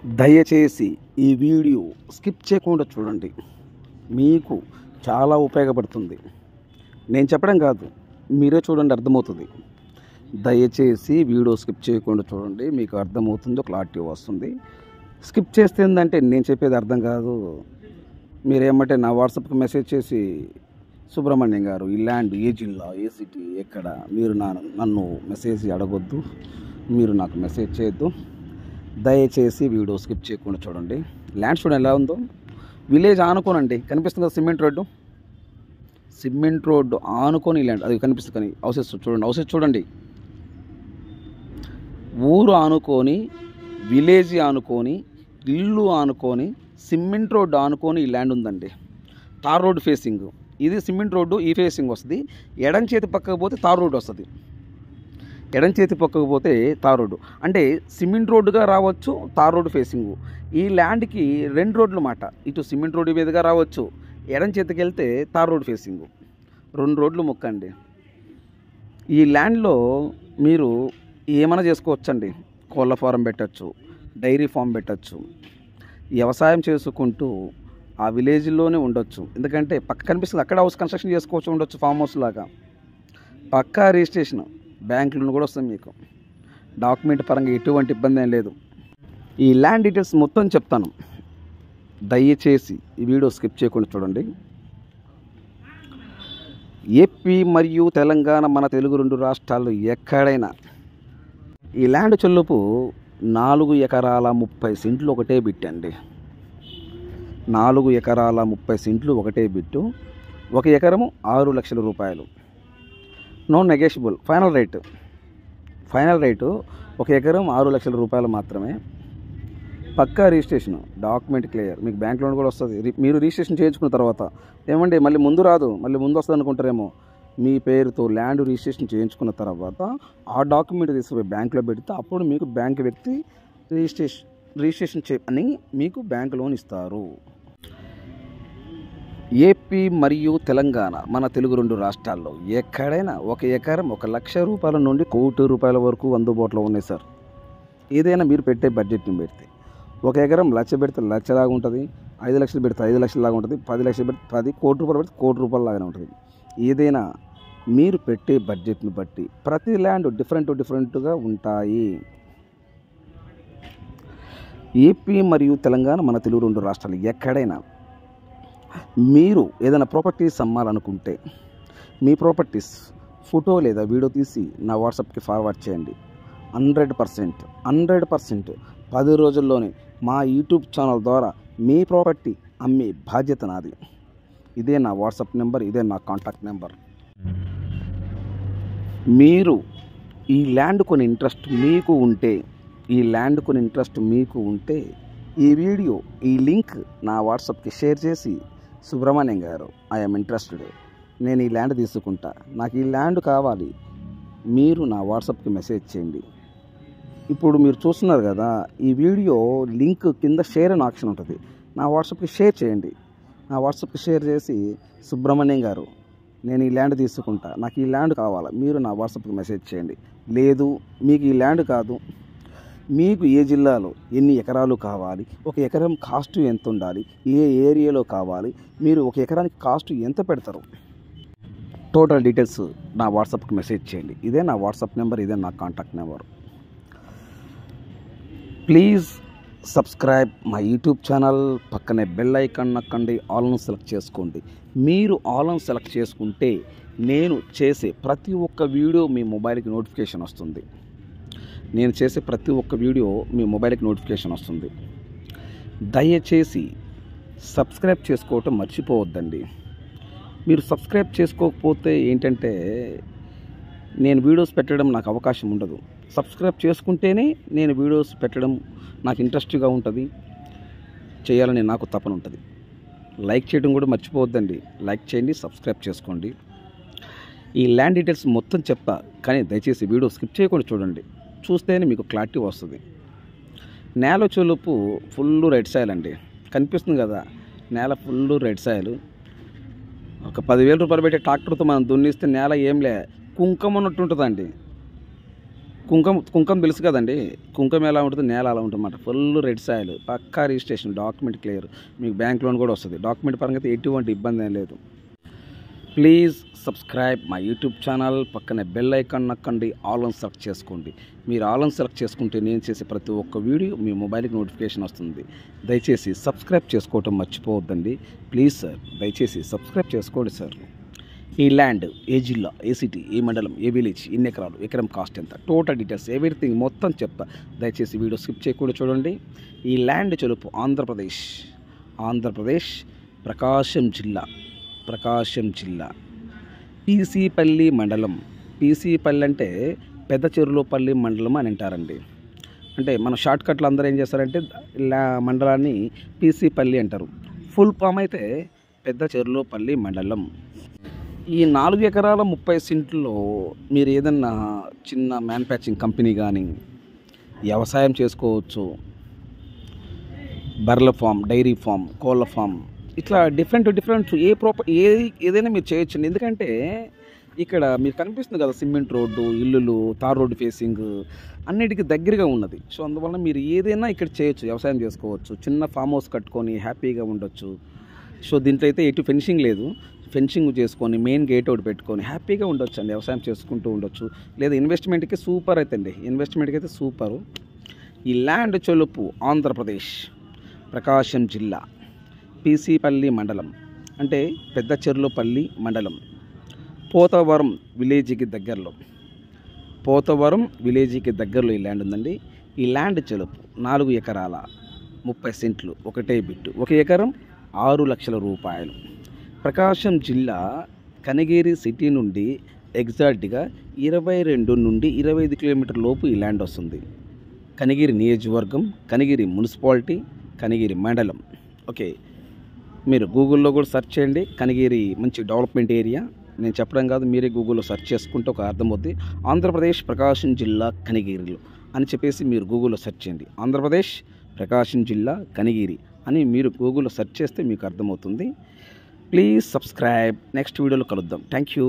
దయచేసి ఈ video skip చేయకుండా చూడండి. మీకు చాలా ఉపయోగపడుతుంది. నేను చెప్పడం కాదు, మీరే చూడండి, అర్థమవుతుంది. దయచేసి వీడియో స్కిప్ చేయకుండా చూడండి, మీకు అర్థమవుతుంది, క్లారిటీ వస్తుంది. స్కిప్ చేస్తే ఏంటంటే నేను చెప్పేది అర్థం కాదు. మీరేమంటే నా వాట్సాప్కి మెసేజ్ చేసి, సుబ్రహ్మణ్యం గారు ఈ ల్యాండ్ ఏ జిల్లా, ఏ సిటీ, ఎక్కడ, మీరు నన్ను మెసేజ్ అడగొద్దు, మీరు నాకు మెసేజ్ చేయొద్దు. దయచేసి వీడియో స్కిప్ చేయకుండా చూడండి. ల్యాండ్ చూడండి ఎలా ఉందో. విలేజ్ ఆనుకోనండి, కనిపిస్తుంది కదా సిమెంట్ రోడ్డు ఆనుకొని ల్యాండ్, అది కనిపిస్తుంది. కానీ హౌసెస్ చూడండి, హౌసెస్ చూడండి. ఊరు ఆనుకొని, విలేజ్ ఆనుకొని, ఇల్లు ఆనుకొని, సిమెంట్ రోడ్డు ఆనుకొని ఈ ల్యాండ్ ఉందండి. తార్ రోడ్డు ఫేసింగ్ ఇది. సిమెంట్ రోడ్డు ఈ ఫేసింగ్ వస్తుంది. ఎడం చేతి పక్కకు పోతే తార్ రోడ్డు వస్తుంది. ఎడం చేతి పక్కకు పోతే తార్ రోడ్డు అంటే సిమెంట్ రోడ్డుగా రావచ్చు, తార్ రోడ్డు ఫేసింగ్. ఈ ల్యాండ్కి 2 రోడ్లు మాట. ఇటు సిమెంట్ రోడ్డు మీదుగా రావచ్చు, ఎడం చేతికి వెళ్తే తార్ రోడ్డు ఫేసింగ్. 2 రోడ్లు మొక్కండి. ఈ ల్యాండ్లో మీరు ఏమైనా చేసుకోవచ్చండి. కోళ్ళ ఫారం పెట్టచ్చు, డైరీ ఫామ్ పెట్టచ్చు, వ్యవసాయం చేసుకుంటూ ఆ విలేజ్లోనే ఉండొచ్చు. ఎందుకంటే పక్క కనిపిస్తుంది, అక్కడ హౌస్ కన్స్ట్రక్షన్ చేసుకోవచ్చు, ఉండొచ్చు ఫామ్ హౌస్ లాగా. పక్కా రిజిస్ట్రేషన్, బ్యాంక్ లోన్ కూడా వస్తుంది మీకు. డాక్యుమెంట్ పరంగా ఎటువంటి ఇబ్బంది ఏం లేదు. ఈ ల్యాండ్ డీటెయిల్స్ మొత్తం చెప్తాను. దయచేసి ఈ వీడియో స్కిప్ చేయకుండా చూడండి. ఏపీ మరియు తెలంగాణ, మన తెలుగు 2 రాష్ట్రాల్లో ఎక్కడైనా ఈ ల్యాండ్ చెల్లుపు 4 ఎకరాల 30 సెంట్లు ఒకటే బిట్టండి. 4 ఎకరాల 30 సెంట్లు ఒకటే బిట్టు. 1 ఎకరము 6 లక్షల రూపాయలు. No negotiable. ఫైనల్ రేటు 1 ఎకరం 6 లక్షల రూపాయలు మాత్రమే. పక్కా రిజిస్ట్రేషన్, డాక్యుమెంట్ క్లియర్, మీకు బ్యాంక్ లోన్ కూడా వస్తుంది. మీరు రిజిస్ట్రేషన్ చేయించుకున్న తర్వాత ఏమండి మళ్ళీ ముందు రాదు, మళ్ళీ ముందు వస్తుంది అనుకుంటారేమో. మీ పేరుతో ల్యాండ్ రిజిస్ట్రేషన్ చేయించుకున్న తర్వాత ఆ డాక్యుమెంట్ తీసుకుపోయి బ్యాంకులో పెడితే అప్పుడు మీకు బ్యాంక్ వ్యక్తి రిజిస్ట్రేషన్ అని మీకు బ్యాంక్ లోన్ ఇస్తారు. ఏపీ మరియు తెలంగాణ, మన తెలుగు 2 రాష్ట్రాల్లో ఎక్కడైనా 1 ఎకరం 1 లక్ష రూపాయల నుండి 1 కోటి రూపాయల వరకు అందుబాటులో ఉన్నాయి సార్. ఏదైనా మీరు పెట్టే బడ్జెట్ని పెడితే 1 ఎకరం 1 లక్ష పెడితే 1 లక్ష లాగా ఉంటుంది, 5 లక్షలు పెడితే 5 లక్షల లాగా ఉంటుంది, 10 లక్షలు పెడితే 10 కోటి రూపాయలు పెడితే 1 కోటి రూపాయల లాగానే ఉంటుంది. ఏదైనా మీరు పెట్టే బడ్జెట్ని బట్టి ప్రతి ల్యాండ్ డిఫరెంట్గా ఉంటాయి. ఏపీ మరియు తెలంగాణ, మన తెలుగు 2 రాష్ట్రాలు ఎక్కడైనా మీరు ఏదైనా ప్రాపర్టీస్ అమ్మాలనుకుంటే మీ ప్రాపర్టీస్ ఫోటో లేదా వీడియో తీసి నా వాట్సాప్కి ఫార్వర్డ్ చేయండి. 100% 10 రోజుల్లోనే మా యూట్యూబ్ ఛానల్ ద్వారా మీ ప్రాపర్టీ అమ్మే బాధ్యత నాది. ఇదే నా వాట్సాప్ నెంబర్, ఇదే నా కాంటాక్ట్ నెంబర్. మీరు ఈ ల్యాండ్ కొని ఇంట్రెస్ట్ మీకు ఉంటే ఈ వీడియో, ఈ లింక్ నా వాట్సాప్కి షేర్ చేసి, సుబ్రహ్మణ్యం గారు ఐఎమ్ ఇంట్రెస్టెడ్, నేను ఈ ల్యాండ్ తీసుకుంటా, నాకు ఈ ల్యాండ్ కావాలి, మీరు నా వాట్సాప్కి మెసేజ్ చేయండి. ఇప్పుడు మీరు చూస్తున్నారు కదా, ఈ వీడియో లింక్ కింద షేర్ అనే ఆప్షన్ ఉంటుంది. నా వాట్సాప్కి షేర్ చేయండి. నా వాట్సాప్కి షేర్ చేసి, సుబ్రహ్మణ్యం గారు నేను ఈ ల్యాండ్ తీసుకుంటా, నాకు ఈ ల్యాండ్ కావాలి, మీరు నా వాట్సాప్కి మెసేజ్ చేయండి. లేదు మీకు ఈ ల్యాండ్ కాదు, మీకు ఏ జిల్లాలో ఎన్ని ఎకరాలు కావాలి, 1 ఎకరం కాస్ట్ ఎంత ఉండాలి, ఏ ఏరియాలో కావాలి, మీరు 1 ఎకరానికి కాస్ట్ ఎంత పెడతారు, టోటల్ డీటెయిల్స్ నా వాట్సాప్కి మెసేజ్ చేయండి. ఇదే నా వాట్సాప్ నెంబర్, ఇదే నా contact number. Please subscribe my YouTube channel. పక్కనే బెల్ ఐకాన్ నొక్కండి, ఆల్ను సెలెక్ట్ చేసుకోండి. మీరు ఆల్ను సెలెక్ట్ చేసుకుంటే నేను చేసే ప్రతి ఒక్క వీడియో మీ మొబైల్కి నోటిఫికేషన్ వస్తుంది. దయచేసి సబ్స్క్రైబ్ చేసుకోవటం మర్చిపోవద్దండి. మీరు సబ్స్క్రైబ్ చేసుకోకపోతే ఏంటంటే నేను వీడియోస్ పెట్టడం నాకు అవకాశం ఉండదు. సబ్స్క్రైబ్ చేసుకుంటేనే నేను వీడియోస్ పెట్టడం నాకు ఇంట్రెస్ట్గా ఉంటుంది, చేయాలని నాకు తపన ఉంటుంది. లైక్ చేయడం కూడా మర్చిపోవద్దండి. లైక్ చేయండి, సబ్స్క్రైబ్ చేసుకోండి. ఈ ల్యాండ్ డీటెయిల్స్ మొత్తం చెప్తా, కానీ దయచేసి వీడియో స్కిప్ చేయకుండా చూడండి. చూస్తేనే మీకు క్లారిటీ వస్తుంది. నేల చెలుపు ఫుల్ రెడ్ సాయిల్ అండి, కనిపిస్తుంది కదా, నేల ఫుల్ రెడ్ సాయిల్. ఒక 10,000 రూపాయలు పెట్టి ట్రాక్టర్తో మనం దున్నిస్తే నేల ఏంలే కుంకుమ ఉన్నట్టు ఉంటుందండి. కుంకం తెలుసు కదండి. కుంకం ఎలా ఉంటుంది, నేల అలా ఉంటుంది అన్నమాట. ఫుల్ రెడ్ సాయిల్, పక్కా రిజిస్ట్రేషన్, డాక్యుమెంట్ క్లియర్, మీకు బ్యాంక్ లోన్ కూడా వస్తుంది. డాక్యుమెంట్ పరంగా అయితే ఎటువంటి ఇబ్బంది ఏం లేదు. Please subscribe my YouTube channel. పక్కనే బెల్ ఐకాన్ నొక్కండి, ఆల్ ఆన్ సెలెక్ట్ చేసుకోండి. మీరు ఆల్ ఆన్ సెలెక్ట్ చేసుకుంటే నేను చేసే ప్రతి ఒక్క వీడియో మీ మొబైల్కి నోటిఫికేషన్ వస్తుంది. దయచేసి సబ్స్క్రైబ్ చేసుకోవటం మర్చిపోవద్దండి. ప్లీజ్ సార్, దయచేసి సబ్స్క్రైబ్ చేసుకోండి సార్. ఈ ల్యాండ్ ఏ జిల్లా, ఏ సిటీ, ఏ మండలం, ఏ విలేజ్, ఎన్ని ఎకరాలు, ఎకరం కాస్ట్ ఎంత, టోటల్ డీటెయిల్స్ ఎవ్రీథింగ్ మొత్తం చెప్తా. దయచేసి వీడియో స్కిప్ చేయకుండా చూడండి. ఈ ల్యాండ్ చెలుపు ఆంధ్రప్రదేశ్ ప్రకాశం జిల్లా పీసీపల్లి మండలం. పీసీపల్లి అంటే పెద్ద చెరువులపల్లి మండలం అని అంటారండి. అంటే మన షార్ట్కట్లో అందరూ ఏం చేస్తారంటే మండలాన్ని పీసీపల్లి అంటారు. ఫుల్ ఫామ్ అయితే పెద్ద చెరువులపల్లి మండలం. ఈ 4 ఎకరాల 30 సెంట్లో మీరు ఏదన్నా చిన్న మ్యానుఫ్యాక్చరింగ్ కంపెనీ కానీ వ్యవసాయం చేసుకోవచ్చు. బర్రెల ఫామ్, డైరీ ఫామ్, కోళ్ళ ఫామ్, ఇట్లా డిఫరెంట్ ఏదైనా మీరు చేయొచ్చండి. ఎందుకంటే ఇక్కడ మీకు కనిపిస్తుంది కదా, సిమెంట్ రోడ్డు, ఇల్లులు, తార్ రోడ్డు ఫేసింగ్ అన్నిటికీ దగ్గరగా ఉన్నది. సో అందువల్ల మీరు ఏదైనా ఇక్కడ చేయొచ్చు, వ్యవసాయం చేసుకోవచ్చు, చిన్న ఫామ్ హౌస్ కట్టుకొని హ్యాపీగా ఉండొచ్చు. సో దీంట్లో అయితే ఎటు ఫెన్సింగ్ లేదు, ఫెన్సింగ్ చేసుకొని మెయిన్ గేట్ ఒకటి పెట్టుకొని హ్యాపీగా ఉండొచ్చు అండి, వ్యవసాయం చేసుకుంటూ ఉండొచ్చు. లేదా ఇన్వెస్ట్మెంట్కి సూపర్ అవుతుంది, ఇన్వెస్ట్మెంట్కి అయితే సూపరు. ఈ ల్యాండ్ చెలుపు ఆంధ్రప్రదేశ్ ప్రకాశం జిల్లా పీసీపల్లి మండలం, అంటే పెద్ద చెర్లోపల్లి మండలం, పోతవరం విలేజ్కి దగ్గరలో ఈ ల్యాండ్ ఉందండి. ఈ ల్యాండ్ చెలుపు 4 ఎకరాల 30 సెంట్లు, ఒకటే బిట్టు, 1 ఎకరం 6 లక్షల రూపాయలు. ప్రకాశం జిల్లా కనిగిరి సిటీ నుండి ఎగ్జాక్ట్గా 22 నుండి 25 కిలోమీటర్ లోపు ఈ ల్యాండ్ వస్తుంది. కనిగిరి నియోజకవర్గం, కనిగిరి మున్సిపాలిటీ, కనిగిరి మండలం. ఓకే, మీరు గూగుల్లో కూడా సెర్చ్ చేయండి. కనిగిరి మంచి డెవలప్మెంట్ ఏరియా, నేను చెప్పడం కాదు, మీరే గూగుల్లో సెర్చ్ చేసుకుంటే ఒక అర్థమవుద్ది. ఆంధ్రప్రదేశ్ ప్రకాశం జిల్లా కనిగిరిలో అని చెప్పేసి మీరు గూగుల్లో సెర్చ్ చేయండి. ఆంధ్రప్రదేశ్ ప్రకాశం జిల్లా కనిగిరి అని మీరు గూగుల్లో సెర్చ్ చేస్తే మీకు అర్థమవుతుంది. Please subscribe. నెక్స్ట్ వీడియోలో కలుద్దాం. Thank you.